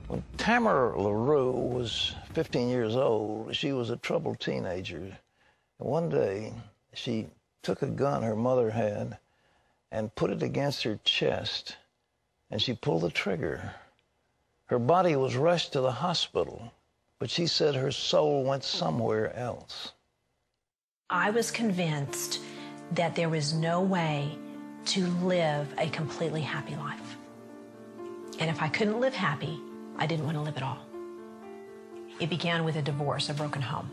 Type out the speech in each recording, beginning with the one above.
When Tamara LaRue was 15 years old, she was a troubled teenager. And one day, she took a gun her mother had and put it against her chest, and she pulled the trigger. Her body was rushed to the hospital, but she said her soul went somewhere else. I was convinced that there was no way to live a completely happy life. And if I couldn't live happy, I didn't want to live at all. It began with a divorce, a broken home.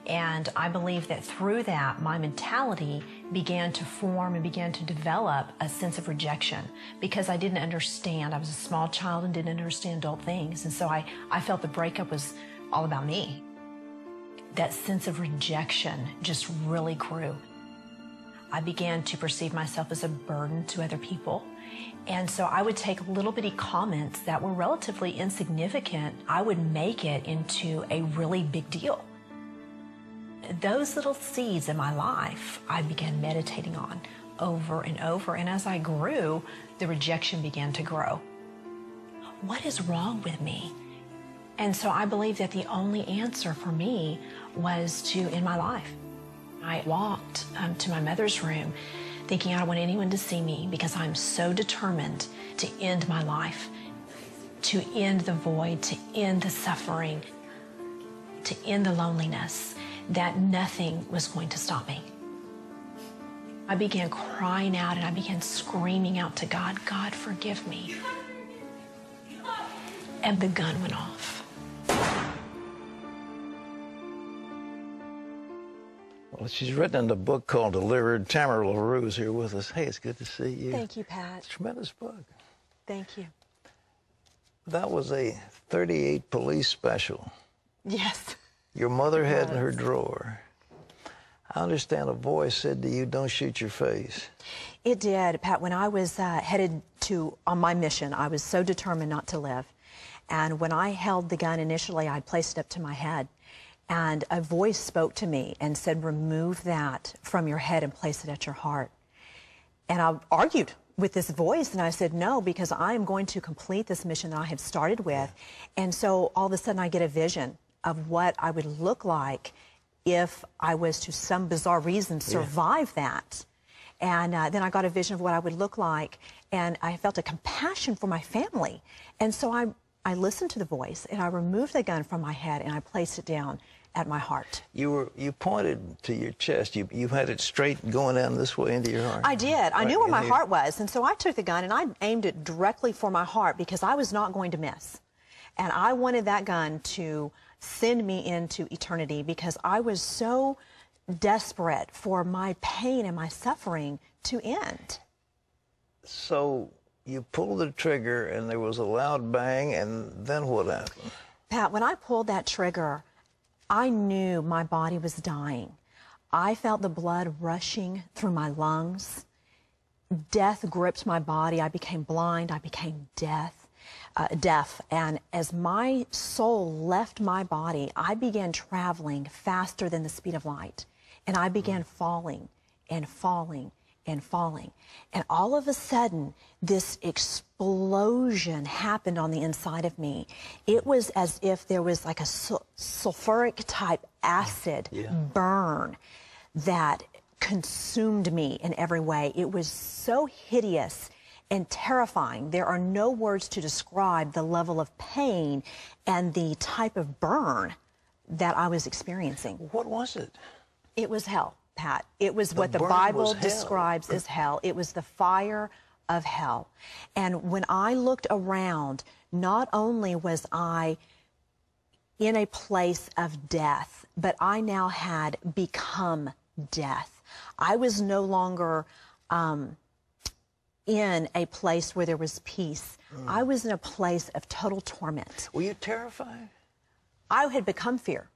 And I believe that through that, my mentality began to form and began to develop a sense of rejection because I didn't understand. I was a small child and didn't understand adult things. And so I felt the breakup was all about me. That sense of rejection just really grew. I began to perceive myself as a burden to other people. And so I would take little bitty comments that were relatively insignificant. I would make it into a really big deal. Those little seeds in my life, I began meditating on over and over. And as I grew, the rejection began to grow. What is wrong with me? And so I believe that the only answer for me was to end my life. I walked to my mother's room thinking I don't want anyone to see me because I'm so determined to end my life, to end the void, to end the suffering, to end the loneliness, that nothing was going to stop me. I began crying out and I began screaming out to God, God, forgive me. And the gun went off. Well, she's written a book called Delivered. Tamara LaRue is here with us. Hey, it's good to see you. Thank you, Pat. It's a tremendous book. Thank you. That was a 38 police special. Yes. Your mother had in her drawer. I understand a voice said to you, don't shoot your face. It did, Pat. When I was headed on my mission, I was so determined not to live. And when I held the gun initially, I placed it up to my head. And a voice spoke to me and said, remove that from your head and place it at your heart. And I argued with this voice, and I said, no, because I am going to complete this mission that I have started with. And so all of a sudden I get a vision of what I would look like if I was to some bizarre reason survive that. And then I got a vision of what I would look like, and I felt a compassion for my family. And so I listened to the voice, and I removed the gun from my head, and I placed it down at my heart. You pointed to your chest. You had it straight going down this way into your heart. I did. Right, I knew where my heart was, and so I took the gun and I aimed it directly for my heart because I was not going to miss. And I wanted that gun to send me into eternity because I was so desperate for my pain and my suffering to end. So you pulled the trigger and there was a loud bang, and then what happened? Pat, when I pulled that trigger, I knew my body was dying. I felt the blood rushing through my lungs. Death gripped my body. I became blind. I became deaf. And as my soul left my body, I began traveling faster than the speed of light. And I began falling and falling and falling. And all of a sudden, this explosion happened on the inside of me. It was as if there was like a sulfuric type acid burn that consumed me in every way. It was so hideous and terrifying. There are no words to describe the level of pain and the type of burn that I was experiencing. What was it? It was hell, Pat. It was what the Bible describes as hell. It was the fire of hell. And when I looked around, not only was I in a place of death, but I now had become death. I was no longer in a place where there was peace. I was in a place of total torment. Were you terrified? I had become fear.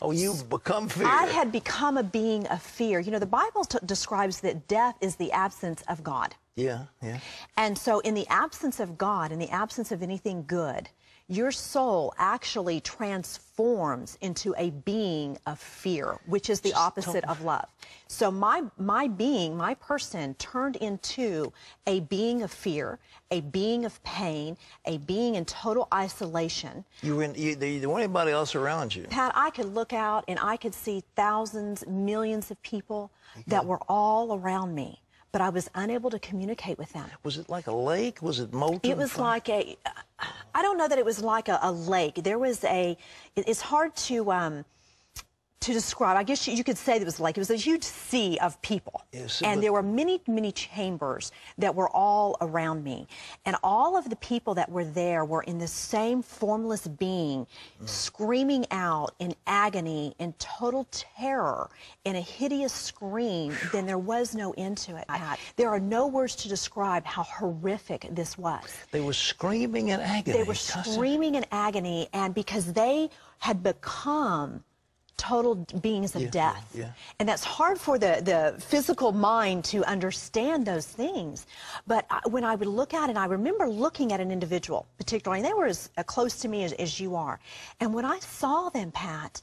Oh, you've become fear. I had become a being of fear. You know, the Bible describes that death is the absence of God. Yeah, yeah. And so in the absence of God, in the absence of anything good, your soul actually transforms into a being of fear, which is the opposite of love. So my being, my person turned into a being of fear, a being of pain, a being in total isolation. There wasn't anybody else around you. Pat, I could look out and I could see thousands, millions of people that were all around me, but I was unable to communicate with them. Was it like a lake? Was it molten? It was like I don't know that it was like a lake. There was it's hard to describe. I guess you could say it was like, it was a huge sea of people. Yes, and there were many, many chambers that were all around me. And all of the people that were there were in the same formless being, screaming out in agony, in total terror, in a hideous scream. Then there was no end to it, Pat. There are no words to describe how horrific this was. They were screaming in agony. They were screaming in agony, and because they had become total beings of death. And that's hard for the physical mind to understand those things. But when I would look at it, I remember looking at an individual, particularly, and they were as close to me as you are. And when I saw them, Pat,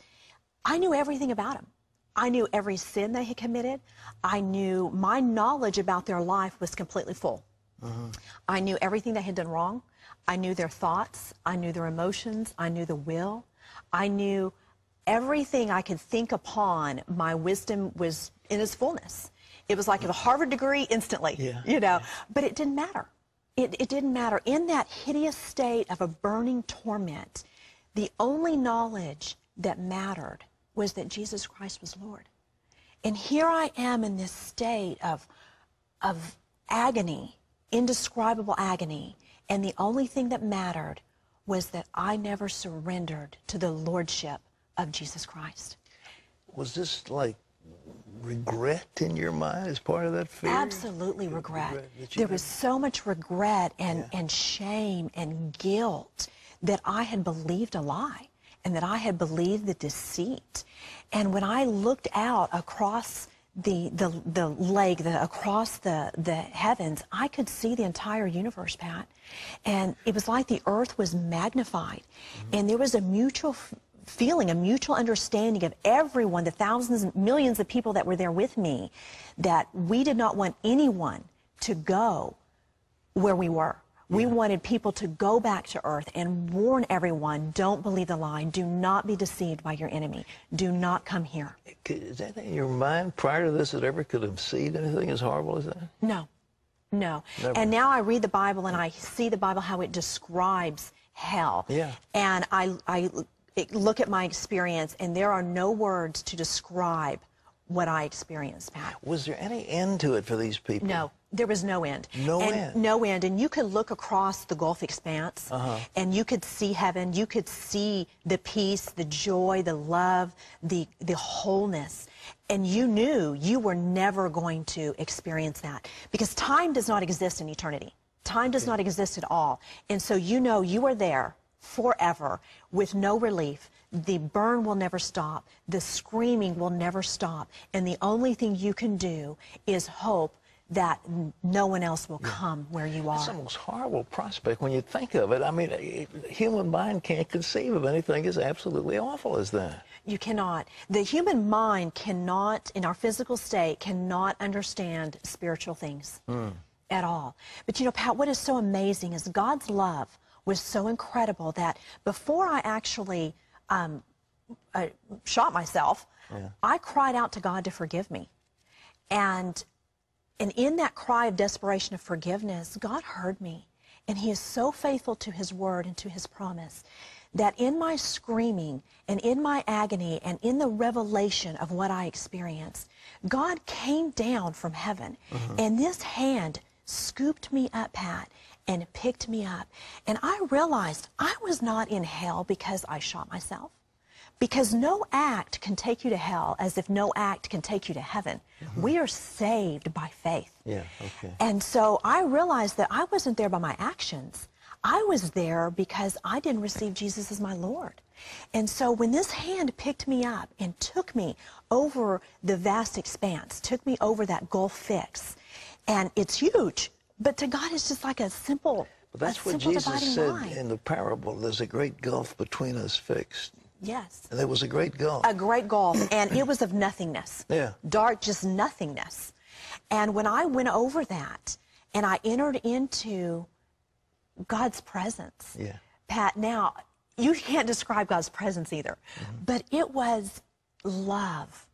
I knew everything about them. I knew every sin they had committed. I knew my knowledge about their life was completely full. I knew everything they had done wrong. I knew their thoughts. I knew their emotions. I knew the will. I knew everything I could think upon. My wisdom was in its fullness. It was like a Harvard degree instantly, you know, but it didn't matter. It didn't matter. In that hideous state of a burning torment, the only knowledge that mattered was that Jesus Christ was Lord. And here I am in this state of agony, indescribable agony, and the only thing that mattered was that I never surrendered to the lordship of Jesus Christ. Was this like regret in your mind as part of that fear? Absolutely regret. There was so much regret and shame and guilt that I had believed a lie and that I had believed the deceit. And when I looked out across the lake, across the heavens, I could see the entire universe, Pat. And it was like the earth was magnified. And there was a mutual feeling, a mutual understanding of everyone, the thousands and millions of people that were there with me, that we did not want anyone to go where we were. We wanted people to go back to earth and warn everyone, don't believe the lie, do not be deceived by your enemy, do not come here. Is that in your mind prior to this that ever could have seen anything as horrible as that? No, no. Never. And now I read the Bible and I see the Bible, how it describes hell. And I look at my experience, and there are no words to describe what I experienced, Pat. Was there any end to it for these people? No, there was no end. No end? No end. And you could look across the Gulf Expanse, and you could see heaven. You could see the peace, the joy, the love, the wholeness. And you knew you were never going to experience that, because time does not exist in eternity. Time does not exist at all. And so you know you are there forever with no relief. The burn will never stop. The screaming will never stop. And the only thing you can do is hope that no one else will come where you are. It's the most horrible prospect when you think of it. I mean, human mind can't conceive of anything as absolutely awful as that. You cannot. The human mind cannot, in our physical state, cannot understand spiritual things at all. But you know, Pat, what is so amazing is God's love was so incredible that before I actually shot myself, I cried out to God to forgive me. And in that cry of desperation of forgiveness, God heard me. And he is so faithful to his word and to his promise that in my screaming and in my agony and in the revelation of what I experienced, God came down from heaven. And this hand scooped me up, Pat, and picked me up. And I realized I was not in hell because I shot myself. Because no act can take you to hell as if no act can take you to heaven. We are saved by faith. And so I realized that I wasn't there by my actions. I was there because I didn't receive Jesus as my Lord. And so when this hand picked me up and took me over the vast expanse, took me over that Gulf Fix, and it's huge, But to God, it's just like a simple, But that's what simple Jesus dividing said line. in the parable. There's a great gulf between us fixed. Yes. And there was a great gulf. A great gulf, and it was of nothingness. Yeah. Dark, just nothingness. And when I went over that, and I entered into God's presence, Yeah. Pat, now, you can't describe God's presence either, but it was love.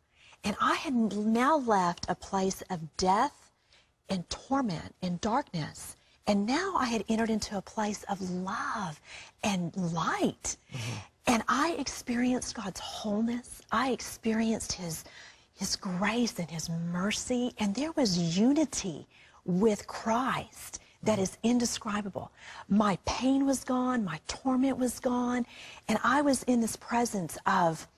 And I had now left a place of death and torment and darkness. And now I had entered into a place of love and light. And I experienced God's wholeness. I experienced His grace and His mercy. And there was unity with Christ that is indescribable. My pain was gone. My torment was gone. And I was in this presence of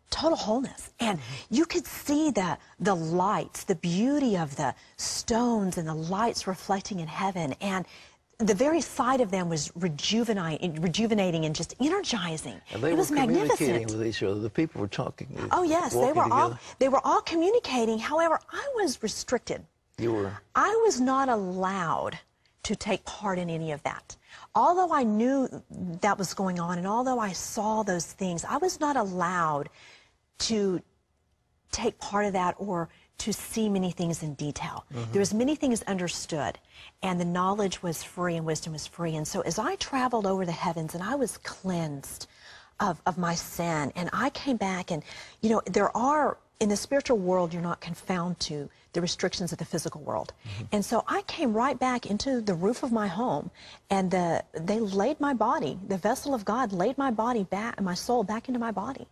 total wholeness. And you could see the lights, the beauty of the stones and the lights reflecting in heaven. And the very sight of them was rejuvenating and just energizing. And they it was were communicating magnificent. with each other. The people were talking. Oh yes, they were all communicating. However, I was restricted. You were. I was not allowed to take part in any of that. Although I knew that was going on and although I saw those things, I was not allowed to take part of that or to see many things in detail. There was many things understood, and the knowledge was free and wisdom was free. And so as I traveled over the heavens and I was cleansed of my sin, and I came back, and you know, there are, in the spiritual world, you're not confined to the restrictions of the physical world. And so I came right back into the roof of my home, and they laid my body, the vessel of God laid my body back, my soul back into my body.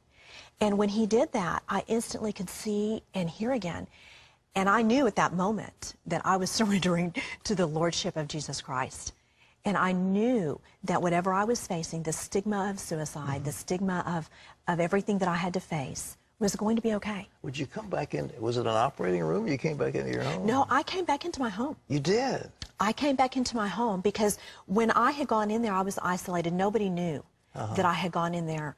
And when He did that, I instantly could see and hear again. And I knew at that moment that I was surrendering to the Lordship of Jesus Christ. And I knew that whatever I was facing, the stigma of suicide, the stigma of everything that I had to face, was going to be okay. Would you come back in? Was it an operating room? You came back into your home? No, I came back into my home. You did? I came back into my home because when I had gone in there, I was isolated. Nobody knew that I had gone in there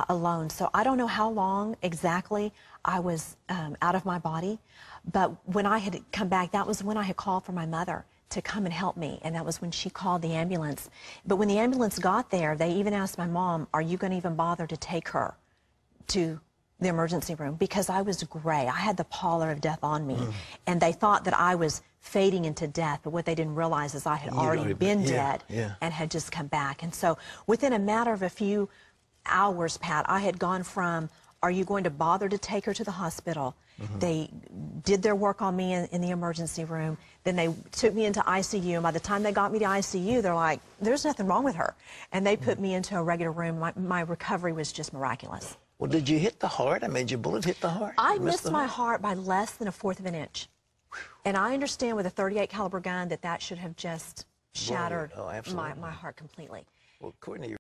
alone. So I don't know how long exactly I was out of my body, but when I had come back, that was when I had called for my mother to come and help me, and that was when she called the ambulance. But when the ambulance got there, they even asked my mom, "Are you going to even bother to take her to the emergency room?" Because I was gray. I had the pallor of death on me, and they thought that I was fading into death, but what they didn't realize is I had already been dead and had just come back. And so within a matter of a few hours, Pat, I had gone from, "Are you going to bother to take her to the hospital?" They did their work on me in the emergency room. Then they took me into ICU. And by the time they got me to ICU, they're like, "There's nothing wrong with her." And they put me into a regular room. My recovery was just miraculous. Well, did you hit the heart? I mean, did your bullet hit the heart? I missed my heart by less than 1/4 of an inch. And I understand with a .38 caliber gun that should have just shattered my heart completely. Well, according to your